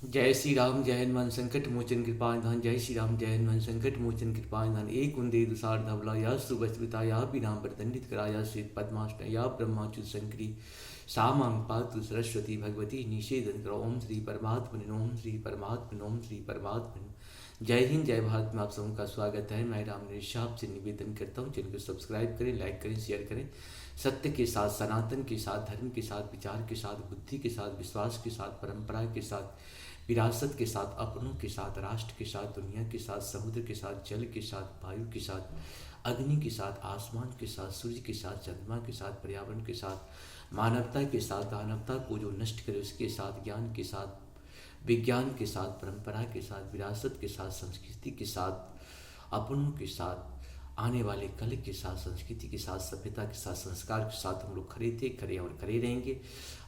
जय श्री राम जय हनुमान संकट मोचन कृपा निधान। जय श्री राम जय हनुमान संकट मोचन कृपा निधान। एक कुंदे दुसार धवला या सुबस्मिता या विनाम प्रदंडित कराया श्वेत पद्माष्ट या ब्रह्माच्युत शंकरी सामां पातु सरस्वती भगवती निषेधन करो। ओम श्री परमात्मने ओम श्री परमात्मने ओम श्री परमात्मने। जय हिंद जय भारत में आप सबों का स्वागत है। मैं राम निशाप से निवेदन करता हूँ, चैनल को सब्सक्राइब करें, लाइक करें, शेयर करें। सत्य के साथ, सनातन के साथ, धर्म के साथ, विचार के साथ, बुद्धि के साथ, विश्वास के साथ, परंपरा के साथ, विरासत के साथ, अपनों के साथ, राष्ट्र के साथ, दुनिया के साथ, समुद्र के साथ, जल के साथ, वायु के साथ, अग्नि के साथ, आसमान के साथ, सूर्य के साथ, चंद्रमा के साथ, पर्यावरण के साथ, मानवता के साथ, दानवता को जो नष्ट करे उसके साथ, ज्ञान के साथ, विज्ञान के साथ, परंपरा के साथ, विरासत के साथ, संस्कृति के साथ, अपनों के साथ, आने वाले कल के साथ, संस्कृति के साथ, सभ्यता के साथ, संस्कार के साथ हम लोग खड़े थे, खड़े और खड़े रहेंगे।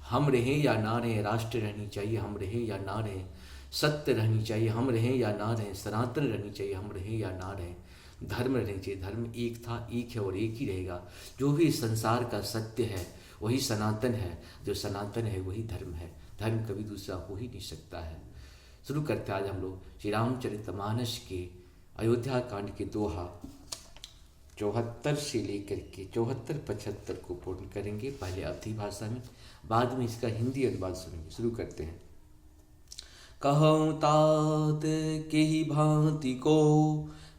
हम रहें या ना रहें, राष्ट्र रहनी चाहिए, हम रहें या ना रहें, सत्य रहनी चाहिए, हम रहें या ना रहें, सनातन रहनी चाहिए, हम रहें या ना रहें, धर्म रहनी चाहिए। धर्म एक था, एक है और एक ही रहेगा। जो भी संसार का सत्य है वही सनातन है, जो सनातन है वही धर्म है। धर्म कभी दूसरा हो ही नहीं सकता है। शुरू करते आज हम लोग श्री रामचरितमानस के अयोध्या कांड के दोहा 74 से लेकर के 74-75 को पूर्ण करेंगे। पहले अवधी भाषा में, बाद में इसका हिंदी अनुवाद सुनेंगे। शुरू करते हैं। कहूँ तात के ही भांति को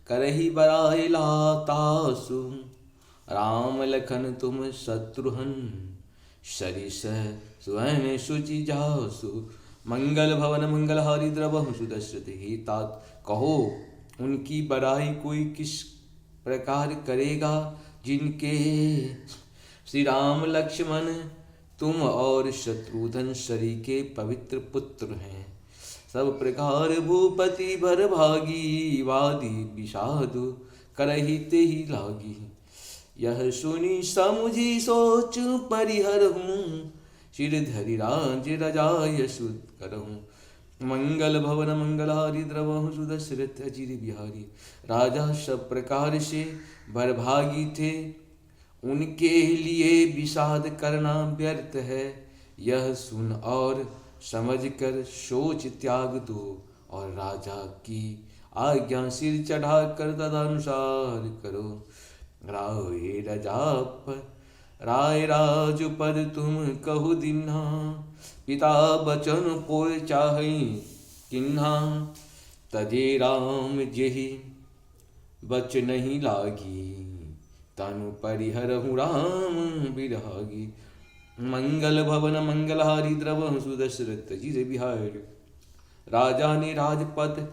करही बराए लातासु, राम लखन तुम शत्रुहन सरिस स्वयं शुचि जासु, मंगल भवन मंगल हारी द्रवहु सुदशरथ ही तात। कहो उनकी बड़ाई कोई किस प्रकार करेगा, जिनके श्री राम लक्ष्मण तुम और शत्रुघ्न शरी के पवित्र पुत्र हैं। सब प्रकार भूपति भर भागी, वादी विषाद करही ते ही लागी। यह सुनी समुझी सोच परिहर हूँ, सिर धरि राज रजाय सुत करहूँ। मंगल भवन मंगलहारी द्रवहु सुदशरथ अजिर बिहारी। राजा सब प्रकार से बरभागी थे, उनके लिए विषाद करना व्यर्थ है। यह सुन और समझ कर सोच त्याग दो, और राजा की आज्ञा सिर चढ़ा कर तदनुसार करो। राय रजाप राय राज पद तुम कहु दिन्हा, पिता बचन पोय चाहि किन्हा। तजे राम जेहि बच नहीं लागी, तनु परिहरहु राम बिरहागी। मंगल भवन मंगलहारी द्रवहु सुदशरथ जिर बिहारी। राजा ने राजपद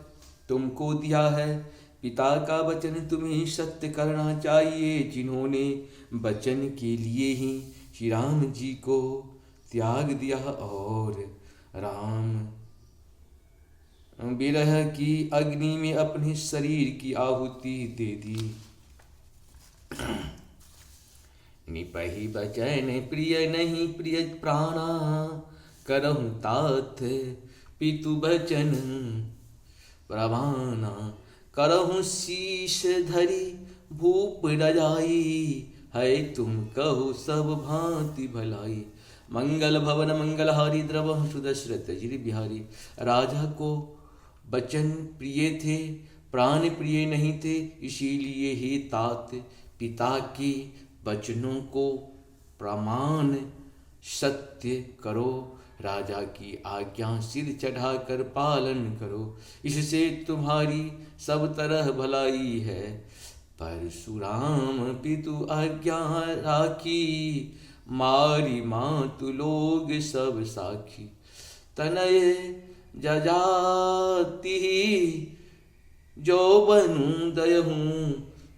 तुमको दिया है, पिता का वचन तुम्हें सत्य करना चाहिए। जिन्होंने वचन के लिए ही श्री राम जी को त्याग दिया और राम विरह की अग्नि में अपने शरीर की आहुति दे दी। निपहि बचन प्रिय नहीं प्रिय प्राणा, करहु तात पितु बचन प्रवाना। करहु शीश धरि भूप रजाई, है तुम कहो सब भांति भलाई। मंगल भवन मंगलहारी द्रवहु सुदशरथ जिर बिहारी। राजा को बचन प्रिय थे, प्राण प्रिय नहीं थे, इसीलिए ही तात पिता की वचनों को प्रमाण सत्य करो। राजा की आज्ञा सिर चढ़ाकर पालन करो, इससे तुम्हारी सब तरह भलाई है। परशुराम पितु आज्ञा राखी, मारी मातु लोग सब साखी। तनय जजाति जो बनु दयहूँ,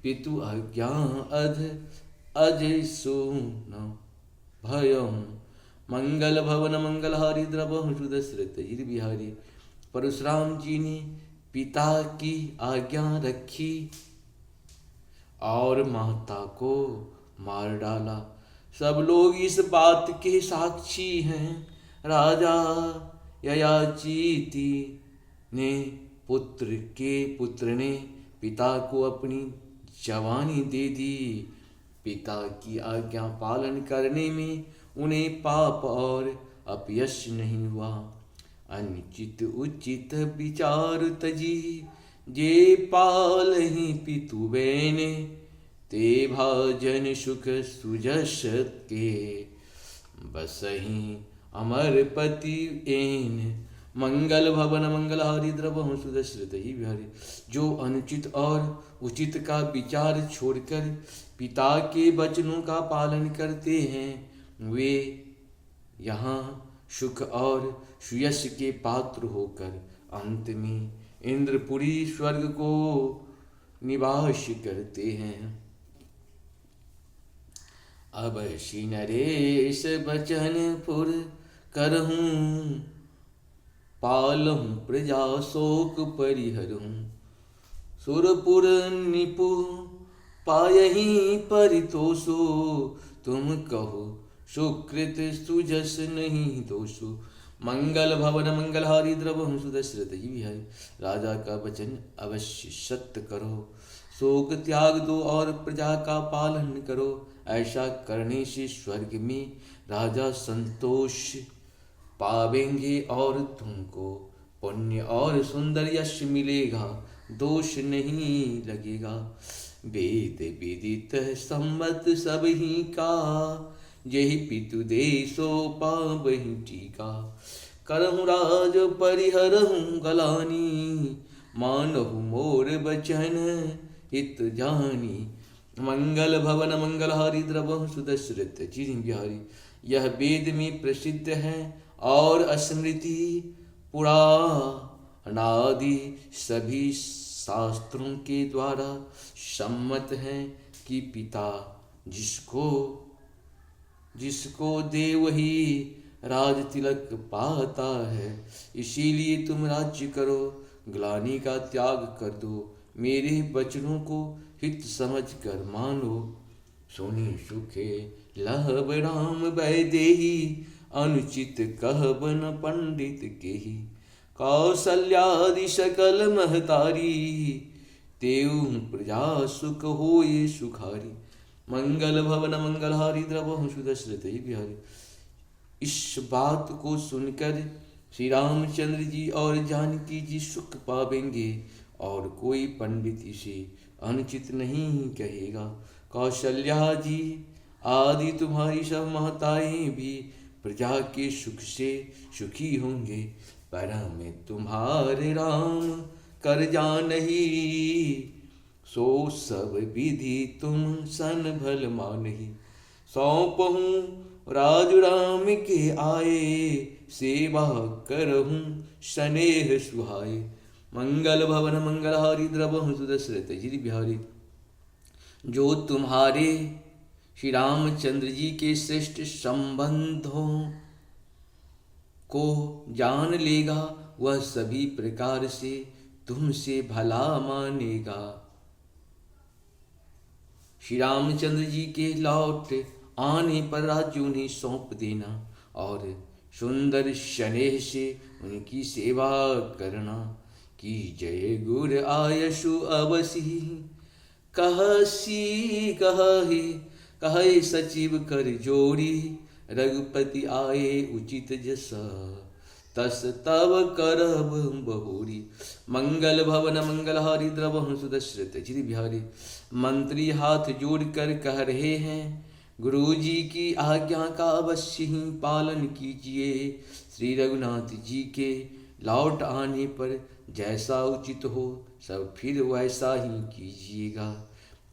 पितु आज्ञा अजय सो न भयहूँ। मंगल भवन मंगलहारी द्रवहु सुदशरथ जिर बिहारी। परशुराम जी ने पिता की आज्ञा रखी और माता को मार डाला। सब लोग इस बात के साक्षी हैं। राजा ययाचीति ने पुत्र ने पिता को अपनी जवानी दे दी। पिता की आज्ञा पालन करने में उन्हें पाप और अपयश नहीं हुआ। अनुचित उचित विचार तजी, जे पालहि पितु बेने, ते भाजन सुख सुजस के, बसहि अमरपति एन। मंगल भवन मंगलहारी द्रवहु सुदशरथ ही बिहारी। जो अनुचित और उचित का विचार छोड़कर पिता के वचनों का पालन करते हैं, वे यहाँ सुख और सुयश के पात्र होकर अंत में इंद्रपुरी स्वर्ग को निवास करते हैं। अब श्री नरेश बचन पुर करहूँ, पालहूँ प्रजा शोक परिहरहूँ। सुरपुर निपु पायहि परितोषो, तुम कहो सुकृत सुजस नहीं दोषो। मंगल भवन मंगलहारी द्रवहु सुदशरथ ही बिहारी। राजा का वचन अवश्य सत्य करो, शोक त्याग दो और प्रजा का पालन करो। ऐसा करने से स्वर्ग में राजा संतोष पावेंगे और तुमको पुण्य और सुंदर यश मिलेगा, दोष नहीं लगेगा। वेद विदित सम्मत सब ही का, यही पितु देशो पावहि टीका। करहूँ राज परिहरहूँ गलानी, मानहु मोर बचन हित जानी। मंगल भवन मंगलहारी द्रवहु सुदशरथ जी बिहारी। यह वेद में प्रसिद्ध है और स्मृति पुराणादि सभी शास्त्रों के द्वारा सम्मत है कि पिता जिसको दे वही राज तिलक पाता है। इसीलिए तुम राज्य करो, ग्लानि का त्याग कर दो, मेरे वचनों को हित समझ कर मानो। सुनी सुखे लहब राम वैदेही, अनुचित कहब न पंडित केहि। कौसल्यादि सकल महतारी, तेऊ प्रजा सुख होए सुखारी। मंगल भवन मंगलहारी द्रवहु सुदशरथ ही बिहारी। इस बात को सुनकर श्री रामचंद्र जी और जानकी जी सुख पावेंगे और कोई पंडित इसे अनुचित नहीं कहेगा। कौशल्या जी आदि तुम्हारी सब महताएं भी प्रजा के सुख से सुखी होंगे। परम तुम्हारे राम कर जानही, सो सब विधि तुम सन भल मानही। सौंपहूँ राजु राम के आए, सेवा करहूँ स्नेह सुहाए। मंगल भवन मंगलहारी द्रवहु सुदशरथ जी बिहारी। जो तुम्हारे श्री रामचंद्र जी के श्रेष्ठ संबंधों को जान लेगा, वह सभी प्रकार से तुमसे भला मानेगा। श्री रामचंद्र जी के लौट आने पर राज्य उन्हें सौंप देना और सुंदर स्नेह से उनकी सेवा करना। कि जय गुर आयशु अवसी, कहसी कहे सचिव कर जोड़ी। रघुपति आए उचित जसा, तस तव करब बहुरी। मंगल भवन मंगलहारी द्रवहु सुदशरथ जी बिहारी। मंत्री हाथ जोड़कर कह रहे हैं, गुरु जी की आज्ञा का अवश्य ही पालन कीजिए। श्री रघुनाथ जी के लौट आने पर जैसा उचित हो सब फिर वैसा ही कीजिएगा।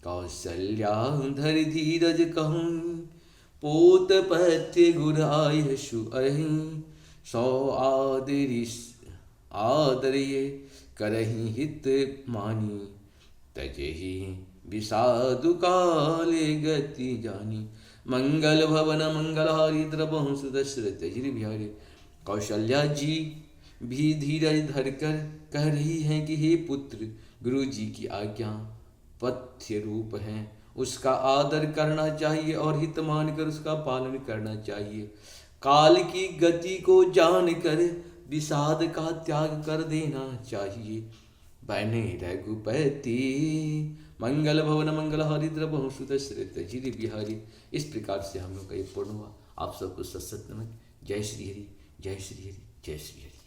कौशल्या धर धीरज कहूँ, पोत पत्य गुर आयशु अहि। सौ आदरिये करहि हित मानी, तजहि विषादु काले गति जानी। मंगल भवन मंगलहारी द्रवहु सुदशरथ जी बिहारी। कौशल्या जी भी धीरज धरकर कह रही हैं कि हे पुत्र, गुरु जी की आज्ञा पथ्य रूप है, उसका आदर करना चाहिए और हित मानकर उसका पालन करना चाहिए। काल की गति को जानकर विषाद का त्याग कर देना चाहिए। बने रघुपति मंगल भवन मंगलहारी द्रवहु सुदशरथ जी बिहारी। इस प्रकार से हम लोग का ये पूर्ण हुआ। आप सबको सत नमन। जय श्री हरि, जय श्री हरि, जय श्री हरि।